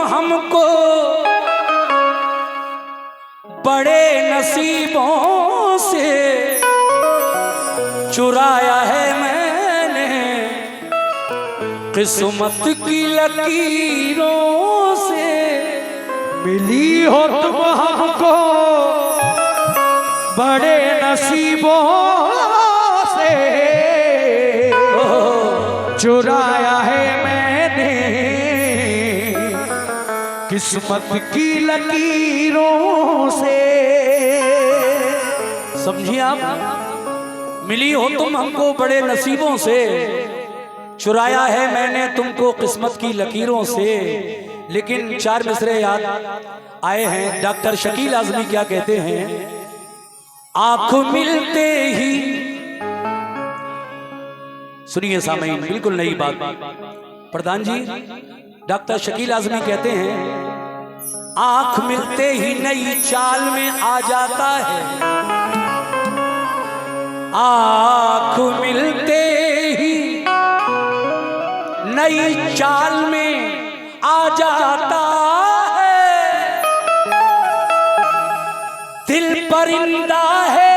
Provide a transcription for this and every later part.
हमको बड़े नसीबों से चुराया है मैंने, किस्मत की लकीरों से। मिली हो तुम हमको बड़े नसीबों से, चुराया है मैंने किस्मत की लकीरों से। समझिए आप, मिली हो तुम हमको बड़े नसीबों से, चुराया है मैंने तुमको किस्मत की लकीरों से। लेकिन चार मिसरे याद आए हैं। डॉक्टर शकील आजमी क्या कहते हैं? आंख मिलते ही, सुनिए सामईन, बिल्कुल नई बात। प्रधान जी, डॉक्टर शकील आजमी कहते हैं आंख मिलते ही नई चाल में आ जाता है। आंख मिलते ही नई चाल में आ जाता है। दिल परिंदा है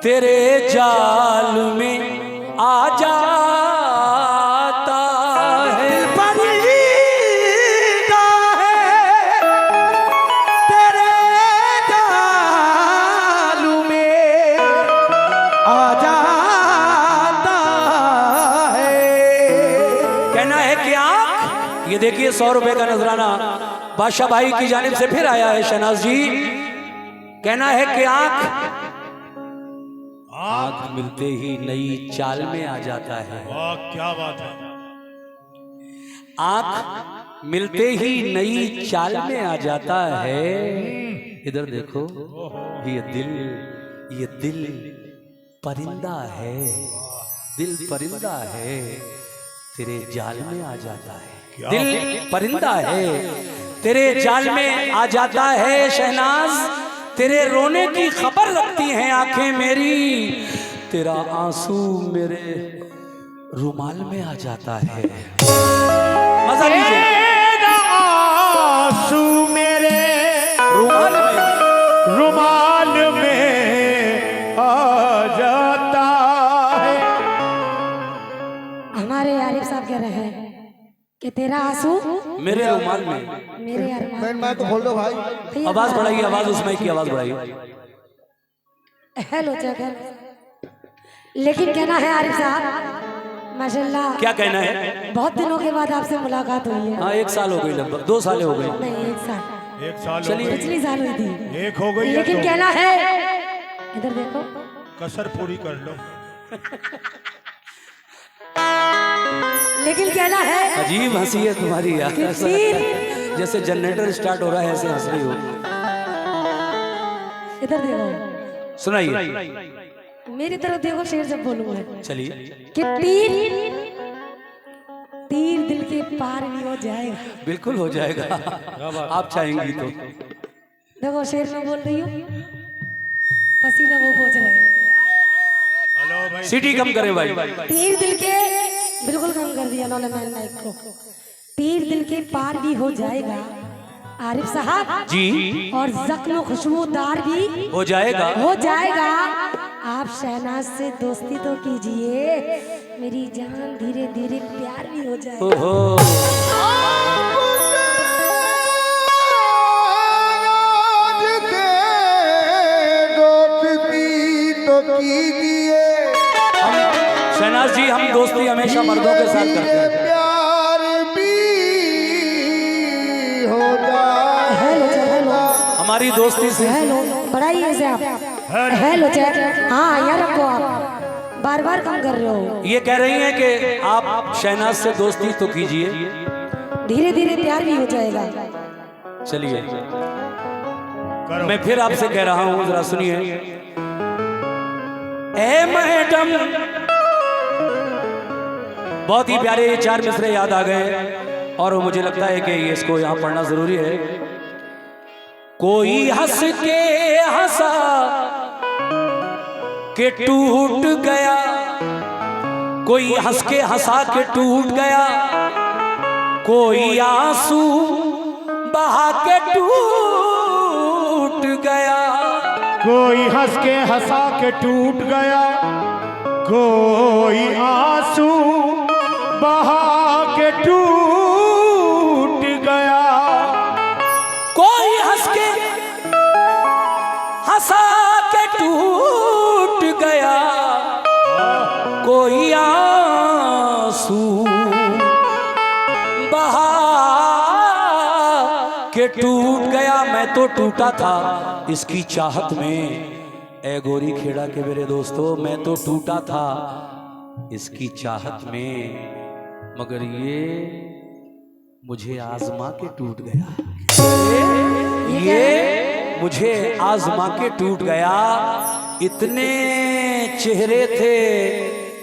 तेरे जाल में आ जाता है। परिंदा है तेरे जाल में आ जाता है। कहना है कि आंख, ये देखिए 100 रुपए का नजराना बादशाह भाई की जानिब से फिर आया है शहनाज जी। कहना है कि आंख मिलते ही नई चाल में आ जाता है। वाह क्या बात है। आंख मिलते ही नई चाल में आ जाता है। इधर देखो, ये दिल परिंदा है, दिल परिंदा है तेरे जाल में आ जाता है। दिल परिंदा है तेरे जाल में आ जाता है। शहनाज, तेरे रोने की खबर रखती हैं आंखें मेरी, तेरा आंसू मेरे रुमाल में आ जाता है। मजा लीजिए। तेरा आंसू मेरे रुमाल में आ जाता है। हमारे आरिफ साहब कह रहे हैं कि तेरा आंसू मेरे रुमाल में। मेरे अरमान। मैं तो बोल दो भाई, आवाज बढ़ाइए, आवाज उसमें की आवाज बढ़ाइए। हेलो जगह। लेकिन कहना है आरिफ साहब, माशाल्लाह, क्या कहना है? बहुत दिनों के बाद आपसे मुलाकात हुई है। हाँ, 1 साल हो गई, लगभग 2 साल हो गए। नहीं, 1 साल, एक साल चलिए। पिछली साल हुई थी। एक हो गई है लेकिन तो कहना है, इधर देखो, कसर पूरी कर लो। लेकिन कहना है अजीब हंसी है तुम्हारी यार, ऐसा लगता है जैसे जनरेटर स्टार्ट हो रहा है, ऐसे हंस रही हो। इधर देखो, सुनाइए। मेरी तरफ देखो, शेर जब बोलूंगा चलिए। कि तीर तीर दिल के पार भी हो जाएगा। बिल्कुल हो जाएगा, आप चाहेंगी तो। देखो, शेर में बोल रही हूँ, पसीना वो पहुंच रहा है। हेलो भाई, सीटी कम करें भाई। तीर दिल के, बिल्कुल कम कर दिया उन्होंने मैन माइक को। तीर दिल के पार भी हो जाएगा आरिफ साहब जी, और जख्म खुशबूदार भी हो जाएगा। हो जाएगा। आप शहनाज से दोस्ती तो कीजिए, मेरी जान, धीरे धीरे प्यार भी हो जाएगा। ओहो, शहनाज जी, हम दोस्ती हमेशा मर्दों के साथ करते हैं। प्यार भी हो जाए। हेलो चल, हेलो हमारी दोस्ती से हेलो, बढ़ाइए इसे आप। हेलो चल, हाँ यहाँ रखो, आप बार बार कम कर रहे हो। ये कह रही हैं कि आप शहनाज से दोस्ती तो कीजिए, धीरे धीरे प्यार भी हो जाएगा। चलिए। करो। मैं फिर आपसे कह रहा हूं, जरा सुनिए। ए मैडम, बहुत ही प्यारे 4 मिसरे याद आ गए और मुझे लगता है कि इसको यहाँ पढ़ना जरूरी है। कोई हंस के हंसा के टूट गया, कोई हंस के हंसा के टूट गया, कोई आंसू बहा के टूट गया, कोई हंस के हंसा के टूट गया, कोई आंसू बहा के टूट गया, कोई हंस के हंसा के टूट गया, कोई आंसू बहा के टूट गया। मैं तो टूटा था इसकी चाहत में, ए गोरी खेड़ा के मेरे दोस्तों, मैं तो टूटा था इसकी चाहत में, मगर ये मुझे आजमा के टूट गया, ये मुझे आजमा के टूट गया। इतने चेहरे थे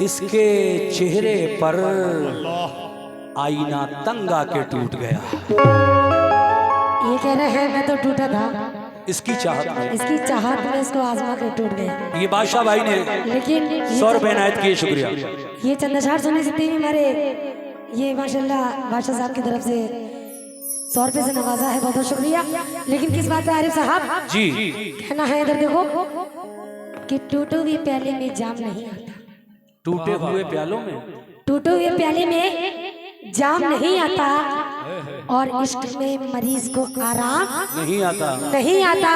इसके चेहरे पर, आईना तंग आके टूट गया। ये कह रहे हैं मैं तो टूटा था इसकी चाहत में, इसकी चाहत में इसको आजमा के टूट गया। ये बादशाह भाई ने लेकिन 100 रुपए इनायत किए, शुक्रिया। ये चंद्रशार सोने से टीवी हमारे ये माशाल्लाह बादशाह साहब की तरफ से 100 रुपए से नवाजा है, बहुत बहुत शुक्रिया। लेकिन किस बात पे आरिफ साहब जी कहना है इधर देखो कि टूटे हुए प्याले में जाम नहीं आता, टूटे हुए प्यालों में, टूटे हुए प्याले में जाम नहीं आता, और इश्क में मरीज को आराम नहीं आता, नहीं आता।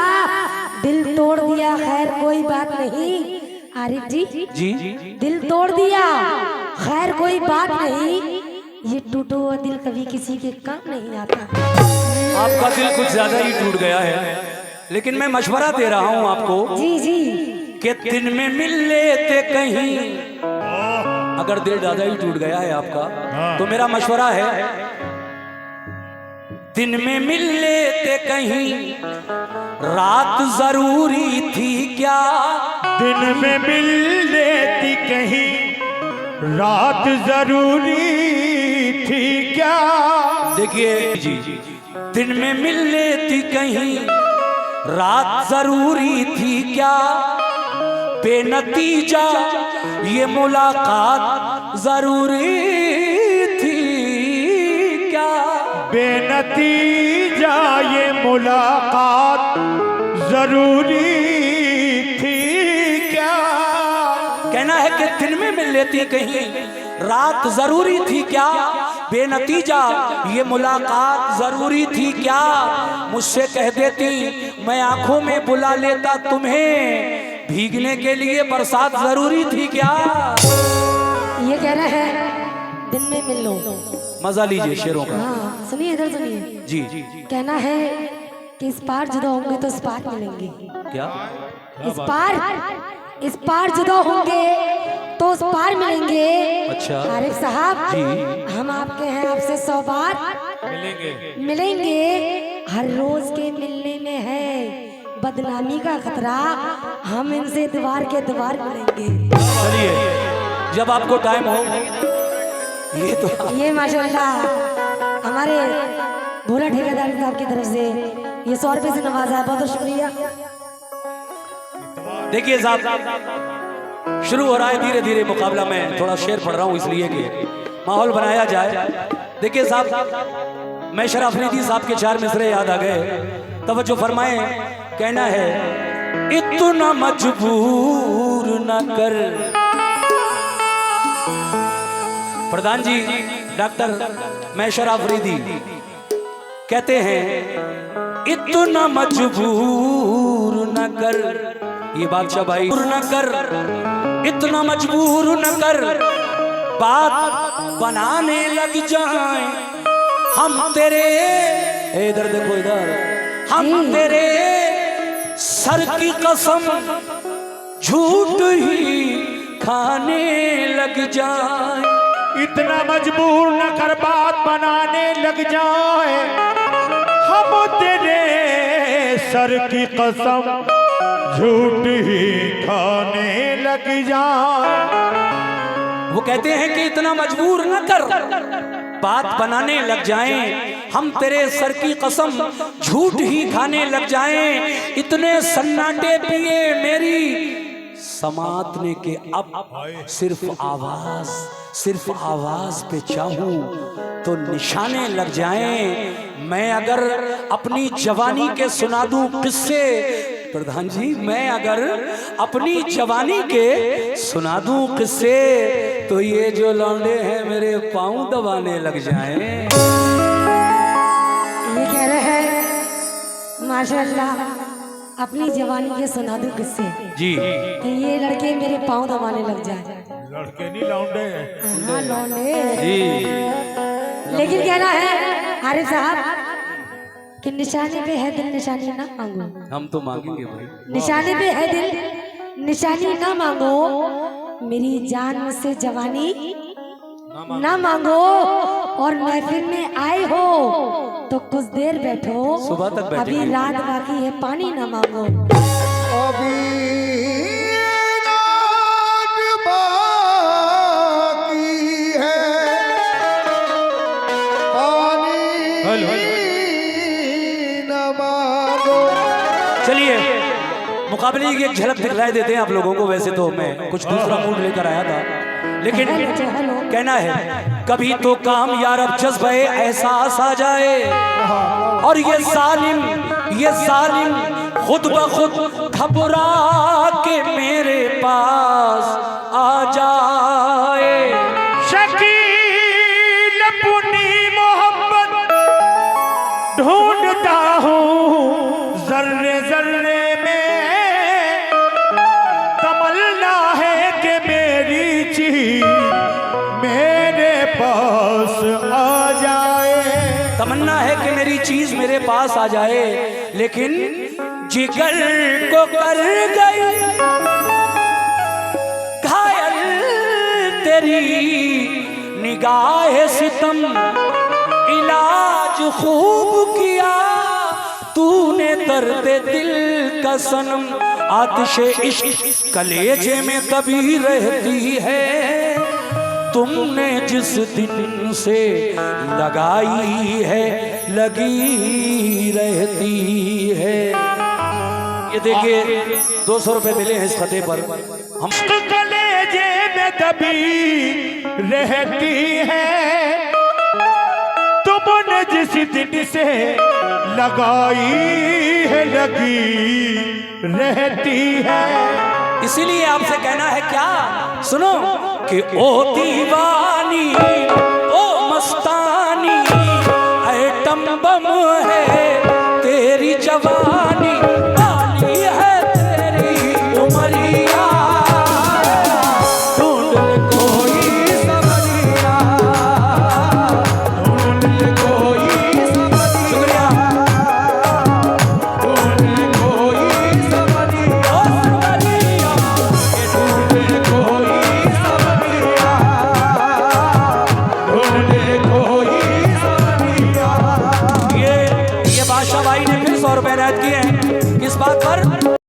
दिल तोड़ दिया खैर कोई बात नहीं, आरिफ जी जी दिल तोड़ दिया खैर कोई बात नहीं, ये टूटा हुआ दिल कभी किसी के काम नहीं आता। आपका दिल कुछ ज्यादा ही टूट गया है, लेकिन मैं मशवरा दे रहा हूँ आपको जी जी कि दिन में मिल लेते कहीं। अगर दिल ज्यादा ही टूट गया है आपका, तो मेरा मशवरा है दिन में मिल लेते कहीं, रात जरूरी थी क्या, दिन में मिल लेती कहीं, रात जरूरी थी क्या। देखिए जी, दिन में मिल लेती कहीं, रात जरूरी थी क्या, बेनतीजा ये मुलाकात जरूरी थी क्या, बेनतीजा ये मुलाकात जरूरी थी क्या। कहना है कि दिन में मिल लेती कहीं, रात जरूरी थी क्या, बेनतीजा ये मुलाकात जरूरी थी क्या। मुझसे कह देती मैं आंखों में बुला लेता तुम्हें, भीगने के लिए बरसात जरूरी थी क्या। ये कह रहे हैं दिन में मिल लो। मजा लीजिए शेरों का। हाँ सुनिए इधर सुनिए, जी कहना है कि इस पार जुदा होंगे तो इस पार मिलेंगे, क्या, इस पार जुदा होंगे तो उस पार मिलेंगे। अच्छा आरिफ साहब जी, हम आपके हैं, आपसे 100 बार मिलेंगे। हर रोज के मिलने में है बदनामी का खतरा, हम इनसे द्वार के द्वार मिलेंगे। चलिए जब आपको टाइम हो। ये तो ये माशाल्लाह हमारे भोला ठेकेदार साहब की तरफ से ये 100 रुपए से नवाजा है, बहुत बहुत शुक्रिया। देखिए साहब, शुरू हो रहा है धीरे धीरे मुकाबला। में थोड़ा शेर पढ़ रहा हूँ इसलिए कि माहौल बनाया जाए। देखिए साहब, मैं शराफ अफरीदी साहब के 4 मिसरे याद आ गए, तवज्जो फरमाएं। कहना है इतना मजबूर न कर। प्रधान जी डॉक्टर मैं शराफ अफरीदी कहते हैं इतना मजबूर न कर, ये बादशाह भाई न कर, इतना मजबूर न कर, बात बनाने लग जाए हम तेरे, इधर देखो इधर, हम तेरे सर की कसम झूठ ही खाने लग जाए। इतना मजबूर न कर, बात बनाने लग जाए हम तेरे सर की कसम झूठ ही खाने लग जाए। वो कहते हैं कि इतना मजबूर न कर, बात बनाने लग जाएं हम तेरे सर की कसम झूठ ही खाने लग जाएं। इतने सन्नाटे पिए मेरी समातने के अब सिर्फ आवाज पे चाहूं तो निशाने लग जाएं। मैं अगर अपनी जवानी के सुना दूं किस्से, प्रधान जी मैं अगर अपनी जवानी के सुना दूं किस्से, तो ये जो लौंडे हैं मेरे पांव दबाने लग जाएं। ये कह रहे हैं माशाल्लाह अपनी जवानी के सुना दूं किससे जी, कि ये लड़के मेरे पाँव दबाने लग जाए। लड़के नहीं लौंडे हैं। हाँ लौंडे। जी लेकिन कहना है आरिफ साहब कि निशाने पे है दिल निशानी ना मांगो। हम तो मांगेंगे भाई। निशाने पे है दिल निशानी ना मांगो, मेरी जान मुझसे जवानी ना मांगो, और महफिल में आए हो तो कुछ देर बैठो, सुबह तक बैठेंगे। अभी रात बाकी है पानी ना मांगो। अभी रात बाकी है, पानी न मांगो। चलिए मुकाबले की एक झलक दिखलाई देते हैं आप लोगों को। वैसे तो मैं कुछ दूसरा मूड लेकर आया था, लेकिन कहना है कभी तो काम यार अब जज्बे एहसास आ जाए, और ये जालिम खुद ब खुद घबरा के मेरे पास आ जाए। शकील अपनी मोहब्बत ढूंढता हूँ जर्रे जर्रे में, तमन्ना है कि मेरी चीज मेरे पास आ जाए। तमन्ना है कि मेरी चीज मेरे पास आ जाए, लेकिन जिगर को कर गई घायल तेरी निगाह सितम। इलाज खूब किया तूने दर्द दिल का सनम। आतिशे इश्क कलेजे में तभी रहती है, तुमने जिस दिन से लगाई है लगी रहती है। ये देखिए 200 रुपए मिले हैं इस खते पर। हम कलेजे में तभी रहती है, तुमने जिस दिन से लगाई है लगी रहती है। इसीलिए आपसे कहना है क्या, सुनो कि ओ दीवानी ओ मस्तानी एटम बम है तेरी जवानी, पानी है तेरी उमरिया, ढूंढ ले कोई सवरिया, ढूंढ ले कोई सवरिया, ढूंढ ले कोई सवरिया, ढूंढ ले कोई सवरिया, ढूंढ ले कोई सवरिया। ये बादशाह भाई ने फिर 100 रुपए ऐड किए हैं किस बात पर?